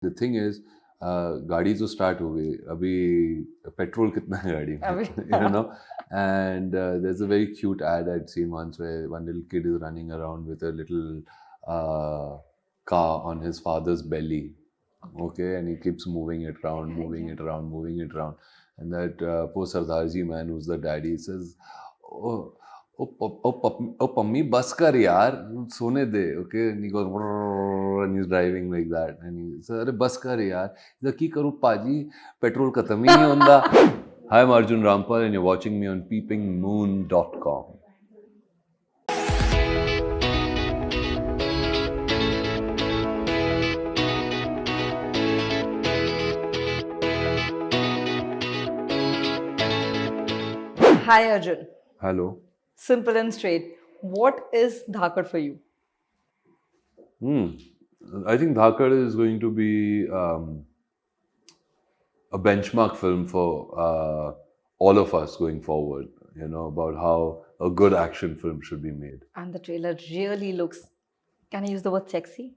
The thing is, गाड़ी तो start हो गई, अभी petrol कितना है गाड़ी में, you know. And there's a very cute ad I'd seen once where one little kid is running around with a little car on his father's belly. Okay, and he keeps moving it around, moving it around, moving it around. And that poor Sardarji man who's the daddy says, oh, pummy, bus kar yaar, sone de, okay? And he goes, and he's driving like that. And he says, अरे bus kar yaar. He's like, की करूँ पाजी, petrol खत्म ही नहीं होता. Hi, I'm Arjun Rampal and you're watching me on PeepingMoon.com. Hi Arjun. Hello. Simple and straight. What is Dhaakad for you? I think Dhaakad is going to be a benchmark film for all of us going forward, you know, about how a good action film should be made. And the trailer really looks, can I use the word sexy?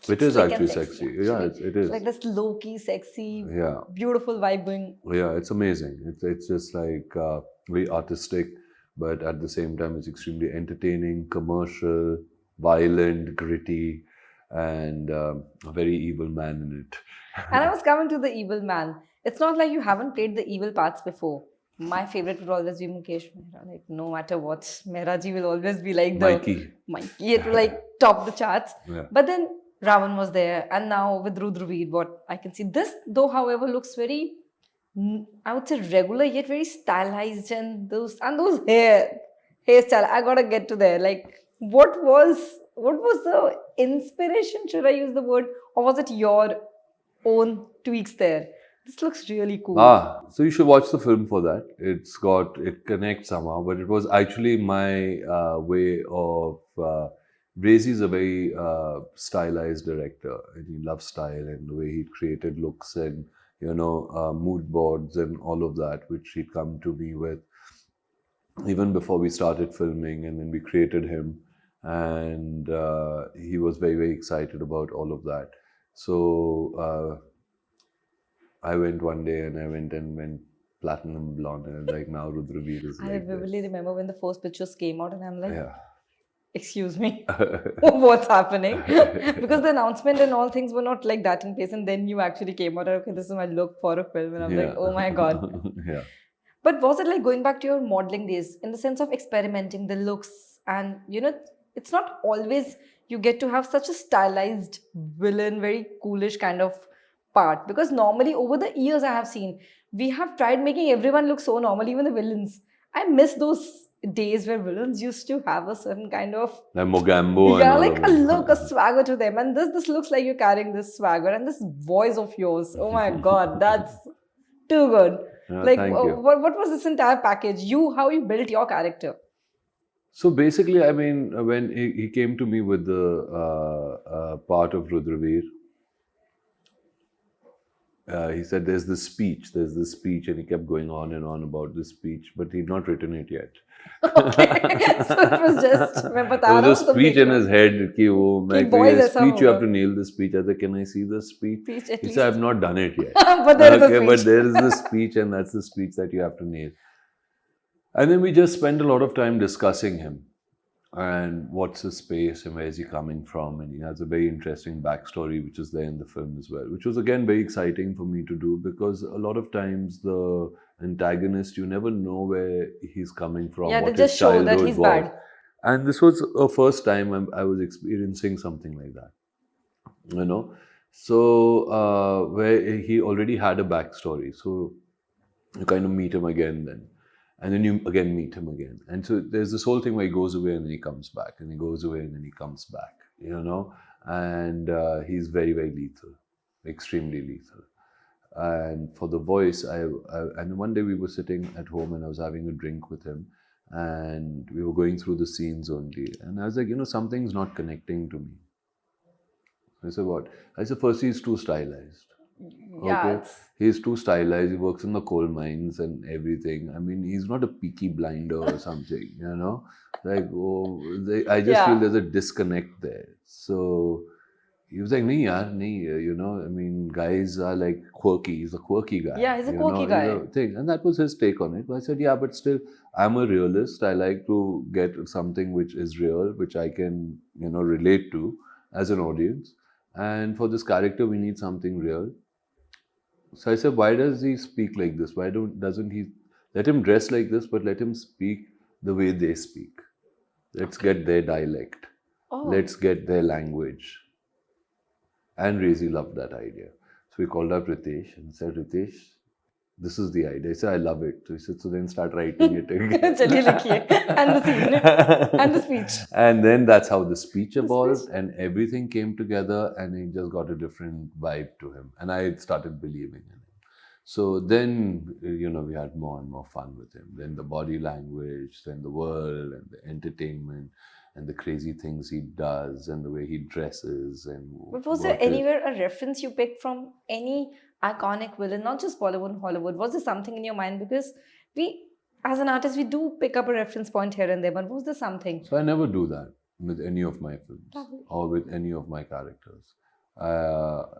It is Slick and actually sexy. Yeah, it is. It's like this low-key, sexy, Yeah. beautiful vibe going. Yeah, it's amazing. It's just like very artistic, but at the same time, it's extremely entertaining, commercial, violent, gritty, and a very evil man in it. And I was coming to the evil man. It's not like you haven't played the evil parts before. My favorite would always be Mukesh Mehra. Like, no matter what, Mehra ji will always be like the Mikey. It will like top the charts. Yeah. But then Ravan was there, and now with Rudraveer, what I can see, this though, however, looks very, I would say, regular yet very stylized, and those hairstyle. I gotta get to there. Like, what was the inspiration? Should I use the word, or was it your own tweaks there? This looks really cool. So you should watch the film for that. It connects somehow, but it was actually my way of. Brazy is a very stylized director, and he loves style and the way he created looks and, you know, mood boards and all of that, which he'd come to me with even before we started filming, and then we created him, and he was very, very excited about all of that. So I went one day and I went platinum blonde, and like now Rudraveer is like I vividly remember when the first pictures came out, and I'm like, yeah. Excuse me, what's happening? Because the announcement and all things were not like that in place, and then you actually came out, okay, this is my look for a film, and I'm like, oh my god. Yeah. But was it like going back to your modeling days in the sense of experimenting the looks, and you know, it's not always you get to have such a stylized villain, very coolish kind of part, because normally over the years I have seen we have tried making everyone look so normal, even the villains. I miss those days where villains used to have a certain kind of like Mogambo, yeah, like a look, a swagger to them, and this looks like you're carrying this swagger and this voice of yours. Oh my god, that's too good. Like, thank you. What was this entire package? How you built your character? So basically, I mean, when he came to me with the part of Rudraveer, he said, there's this speech, and he kept going on and on about this speech, but he'd not written it yet. Okay. So it was just, there was a speech in his head, speech, you have to nail the speech. I said, can I see the speech? He said, I've not done it yet. But there is a speech. But there is the speech, and that's the speech that you have to nail. And then we just spent a lot of time discussing him and what's his space and where is he coming from, and he has a very interesting backstory which is there in the film as well, which was again very exciting for me to do, because a lot of times the antagonist, you never know where he's coming from, yeah, what they just his show childhood that he's was. bad. And this was the first time I was experiencing something like that, you know. So where he already had a backstory, so you kind of meet him again then. And then you again meet him again. And so there's this whole thing where he goes away and then he comes back, and he goes away and then he comes back, you know. And he's very, very lethal, extremely lethal. And for the voice, and one day we were sitting at home and I was having a drink with him, and we were going through the scenes only. And I was like, you know, something's not connecting to me. I said, what? I said, first, he's too stylized. Yeah, okay, he's too stylized. He works in the coal mines and everything. I mean, he's not a Peaky Blinder or something, you know. Like, I just feel there's a disconnect there. So he was like, nahi yaar, nahi, you know, I mean, guys are like quirky. He's a quirky guy. Yeah, he's a you quirky know, guy. he's a thing. And that was his take on it. But I said, yeah, but still, I'm a realist. I like to get something which is real, which I can, you know, relate to as an audience. And for this character, we need something real. So I said, why does he speak like this? Why doesn't he let him dress like this, but let him speak the way they speak? Let's get their dialect. Oh, Let's get their language. And Razi loved that idea. So we called up Ritesh and said, Ritesh, this is the idea. I said, I love it. So he said, so then start writing it again. Chaliye likhiye. And the scene. And the speech. And then that's how the speech The evolved speech. and everything came together and he just got a different vibe to him. And I started believing in him. So then, you know, we had more and more fun with him. Then the body language, then the world and the entertainment and the crazy things he does and the way he dresses. And But was there anywhere a reference you picked from any iconic villain, not just Bollywood, Hollywood? Was there something in your mind? Because we, as an artist, we do pick up a reference point here and there, but was there something? So I never do that with any of my films Lovely. or with any of my characters.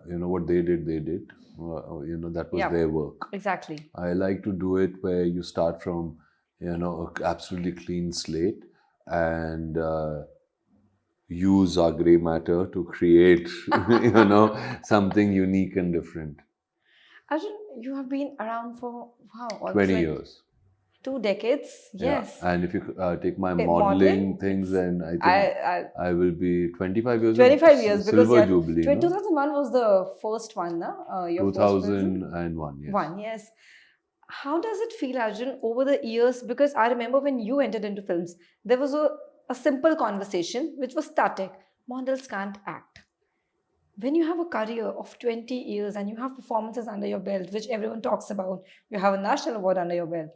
You know, what they did, they did. You know, that was Yeah. their work. Exactly. I like to do it where you start from, you know, an absolutely clean slate and use our grey matter to create, you know, something unique and different. Arjun, you have been around for, wow, almost 20 like years. 2 decades. Yes. Yeah. And if you take my Modeling, modeling things, then I think I will be 25 years. 25 years, because Silver yeah, Jubilee. No? 2001 was the first one, no? Your first film? 2001, yes. One, yes. How does it feel, Arjun, over the years? Because I remember when you entered into films, there was a simple conversation which was static. Models can't act. When you have a career of 20 years and you have performances under your belt, which everyone talks about, you have a national award under your belt.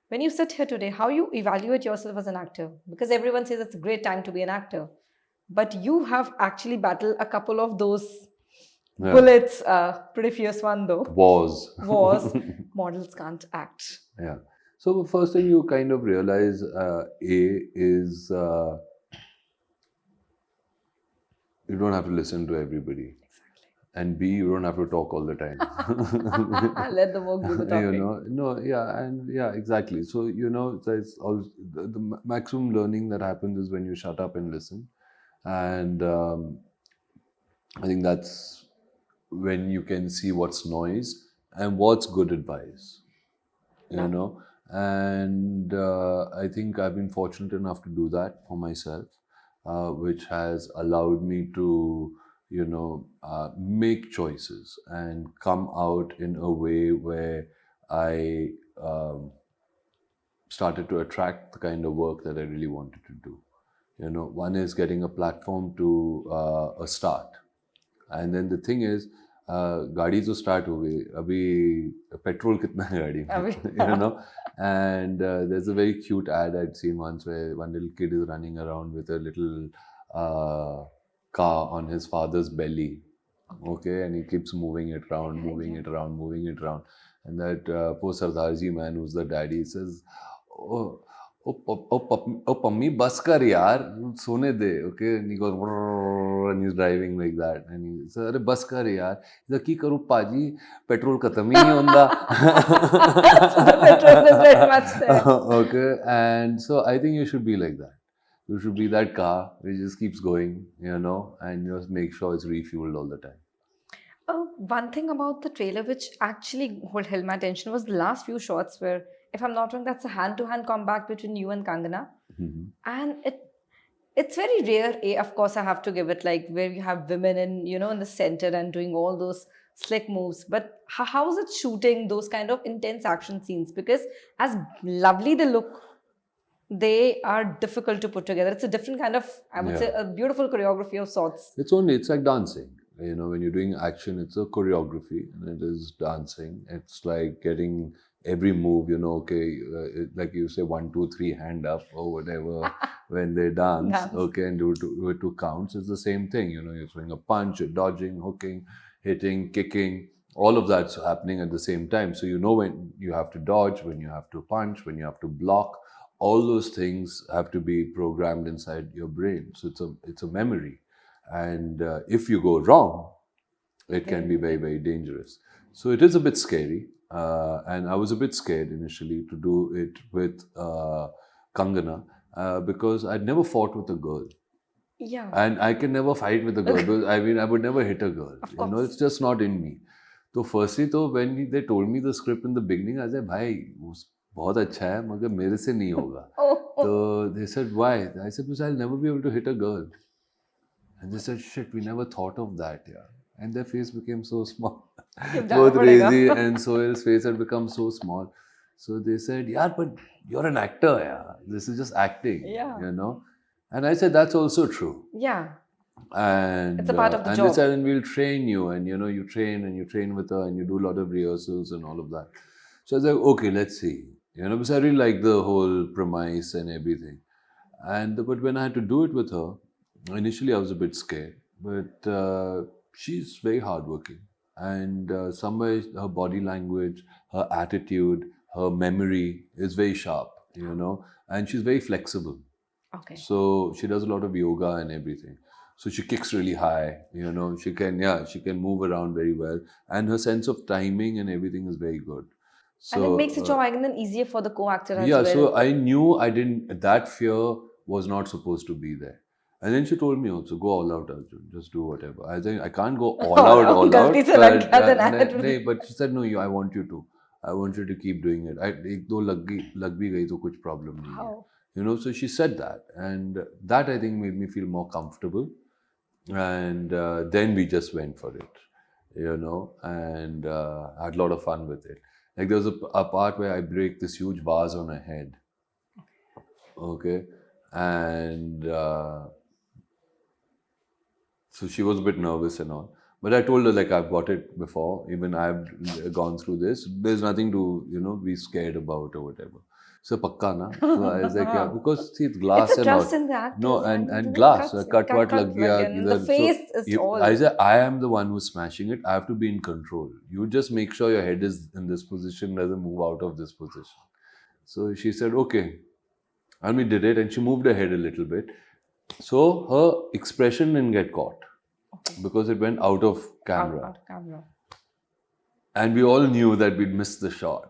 When you sit here today, how you evaluate yourself as an actor? Because everyone says it's a great time to be an actor. But you have actually battled a couple of those bullets, pretty fierce one though. Was. Models can't act. Yeah. So the first thing you kind of realize, A, is you don't have to listen to everybody. And B, you don't have to talk all the time. Let the work do the talking. You know, no, yeah, and yeah, exactly. So, you know, it's all, the maximum learning that happens is when you shut up and listen. And I think that's when you can see what's noise and what's good advice, you know. And I think I've been fortunate enough to do that for myself, which has allowed me to, you know, make choices and come out in a way where I started to attract the kind of work that I really wanted to do. You know, one is getting a platform to a start. And then the thing is, गाड़ी तो start हो गई, अभी petrol कितना है गाड़ी में, you know. And there's a very cute ad I'd seen once where one little kid is running around with a little car on his father's belly, okay, and he keeps moving it around, moving it around, moving it around, and that poor Sardarji man who's the daddy says, oh, oh, pummy, bus kar yaar, sone de, okay, and he goes, and he's driving like that, and he says, अरे बस कर यार, इधर की करूँ पाजी, petrol खत्म ही नहीं होता. So the petrol is very much there. Okay, and so I think you should be like that. You should be that car which just keeps going, you know, and just make sure it's refueled all the time. One thing about the trailer which actually held my attention was the last few shots where, if I'm not wrong, that's a hand-to-hand combat between you and Kangana. And it's very rare. Of course, I have to give it, like, where you have women in the center and doing all those slick moves. But how is it shooting those kind of intense action scenes? Because as lovely they look, they are difficult to put together. It's a different kind of, I would say, a beautiful choreography of sorts. It's like dancing. You know, when you're doing action, it's a choreography and it is dancing. It's like getting every move, you know, okay, like you say 1, 2, 3, hand up or whatever when they dance, okay, and do it to counts. It's the same thing, you know, you're throwing a punch, you're dodging, hooking, hitting, kicking, all of that's happening at the same time. So you know when you have to dodge, when you have to punch, when you have to block, all those things have to be programmed inside your brain. So it's a memory. and if you go wrong, it can be very, very dangerous. So it is a bit scary, and I was a bit scared initially to do it with Kangana because I'd never fought with a girl. Yeah. And I can never fight with a girl. Because, I mean, I would never hit a girl. Of You know, course. it's just not in me. So firstly, when they told me the script in the beginning, I said, "भाई, बहुत अच्छा है, मगर मेरे से नहीं होगा." Oh. So they said, "Why?" I said, "Because I'll never be able to hit a girl." And they said, "Shit, we never thought of that, yeah." And their face became so small. Both crazy, and Sohail's face had become so small. So they said, "Yeah, but you're an actor, yeah. This is just acting, Yeah. you know." And I said, "That's also true." Yeah. And It's a part of the and job. they said, "And we'll train you, and you know, you train with her, and you do a lot of rehearsals and all of that." So I was like, "Okay, let's see." You know, because I really like the whole premise and everything. And but when I had to do it with her, initially I was a bit scared, but she's very hardworking, and somewhere her body language, her attitude, her memory is very sharp, you know, and she's very flexible. Okay. So she does a lot of yoga and everything. So she kicks really high, you know. She can move around very well, and her sense of timing and everything is very good. So And it makes the job again easier for the co-actor as yeah, well. so I knew I didn't. That fear was not supposed to be there. And then she told me also, go all out, Arjun. Just do whatever. I think I can't go all out, all out. गलती से लग गया then I had to- नहीं, but she said, no, I want you to. I want you to keep doing it. एक दो लग भी गई तो कुछ problem नहीं है. Wow. You know, so she said that, and that I think made me feel more comfortable. And then we just went for it, you know, and had a lot of fun with it. Like there was a part where I break this huge vase on her head. Okay, and so she was a bit nervous and all. But I told her, like, I've got it before. Even I've gone through this. There's nothing to, you know, be scared about or whatever. So pakka na. So I was like, yeah, because see, it's glass It's a and all. trust in the actors. No, and the glass. cuts- Cut what cut lag gaya. and the idhar. face is if, all. I said, I am the one who's smashing it. I have to be in control. You just make sure your head is in this position, doesn't move out of this position. So she said, okay. And we did it, and she moved her head a little bit. So her expression didn't get caught because it went out of camera. Out of camera. And we all knew that we'd missed the shot.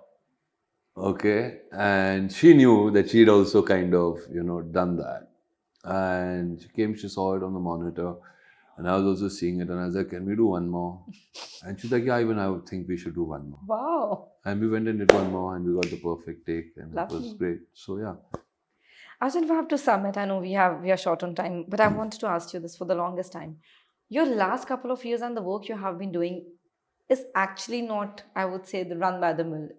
Okay. And she knew that she'd also kind of, you know, done that. And she came, she saw it on the monitor. And I was also seeing it. And I was like, can we do one more? And she's like, yeah, even I would think we should do one more. Wow. And we went and did one more, and we got the perfect take. And it was Lovely. great. So, yeah. Arjun, we have to submit. I know we are short on time, but I wanted to ask you this for the longest time. Your last couple of years and the work you have been doing is actually not, I would say, the run by the mill.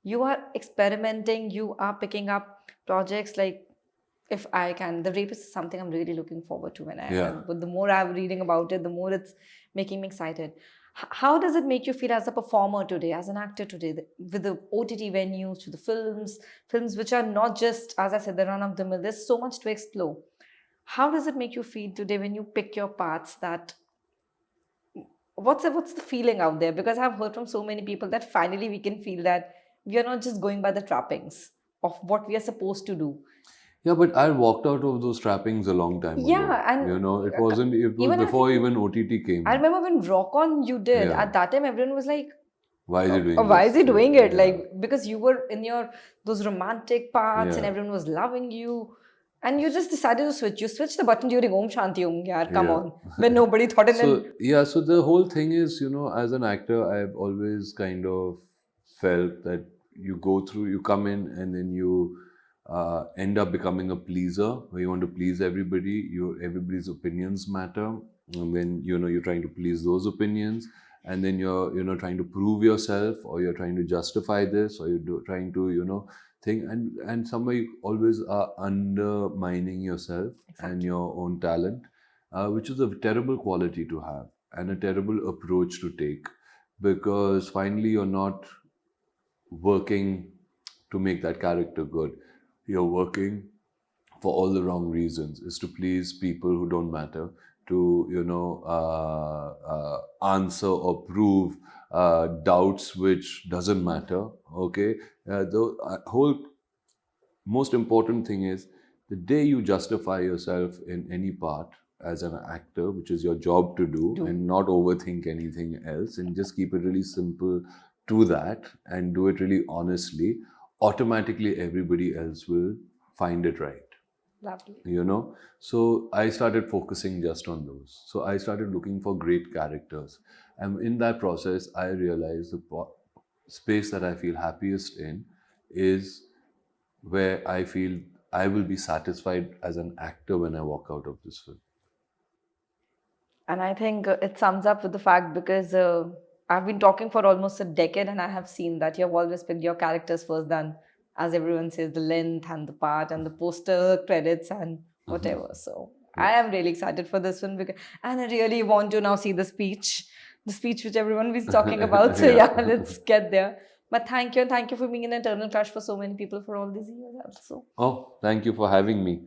You are experimenting, you are picking up projects like, if I can, The Rapist is something I'm really looking forward to. But the more I'm reading about it, the more it's making me excited. How does it make you feel as a performer today, as an actor today, with the OTT venues, to the films which are not just, as I said, the run of the mill? There's so much to explore. How does it make you feel today when you pick your parts? That what's the feeling out there? Because I've heard from so many people that finally we can feel that we are not just going by the trappings of what we are supposed to do. Yeah, but I walked out of those trappings a long time ago. Yeah, and you know, it was even before even OTT came. I remember when Rock On you did, Yeah. at that time everyone was like, why is he doing why this? is he doing it? Yeah. Like, because you were in those romantic parts and Yeah. everyone was loving you. And you just decided to switch. You switched the button during Om Shanti Om, yaar, come Yeah. on. When nobody thought it. So the whole thing is, you know, as an actor, I've always kind of felt that you come in and then you end up becoming a pleaser, where you want to please everybody. Everybody's opinions matter, and then you're trying to please those opinions, and then you're trying to prove yourself, or you're trying to justify this, or you're trying to thing, and somewhere you always are undermining yourself and your own talent, which is a terrible quality to have and a terrible approach to take, because finally you're not working to make that character good. You're working for all the wrong reasons. Is to please people who don't matter, to answer or prove doubts which doesn't matter. Okay, the whole most important thing is the day you justify yourself in any part, as an actor, which is your job to do, and not overthink anything else, and just keep it really simple to that and do it really honestly, automatically everybody else will find it right. Lovely. You know, so I started focusing just on those. So I started looking for great characters, and in that process I realized the space that I feel happiest in is where I feel I will be satisfied as an actor when I walk out of this film. And I think it sums up with the fact, because I've been talking for almost a decade and I have seen that you have always picked your characters first, than, as everyone says, the length and the part and the poster credits and whatever. So I am really excited for this one, and I really want to now see the speech which everyone is talking about. So yeah, let's get there. But thank you, and thank you for being an eternal crush for so many people for all these years also. Oh, thank you for having me.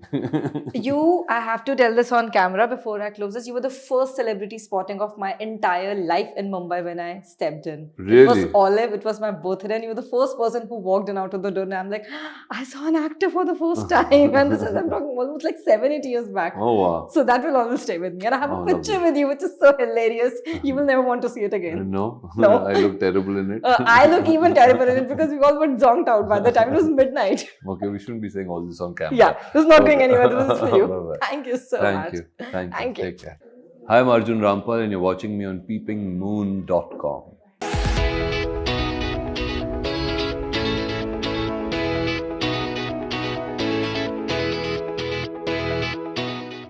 I have to tell this on camera before I close this. You were the first celebrity spotting of my entire life in Mumbai when I stepped in. Really? It was Olive, it was my birthday, and you were the first person who walked in out of the door. And I'm like, I saw an actor for the first time. And this is, I'm talking almost like 7-8 years back. Oh, wow. So that will always stay with me. And I have a picture with you, which is so hilarious. You will never want to see it again. No. I look terrible in it. I look even terrible in it because we all were zonked out by the time it was midnight. Okay, we shouldn't be saying all this on camera. Yeah, this is not going anywhere. This is for you. Bye-bye. Thank you so much. Thank you. Take care. Hi, I'm Arjun Rampal, and you're watching me on PeepingMoon.com.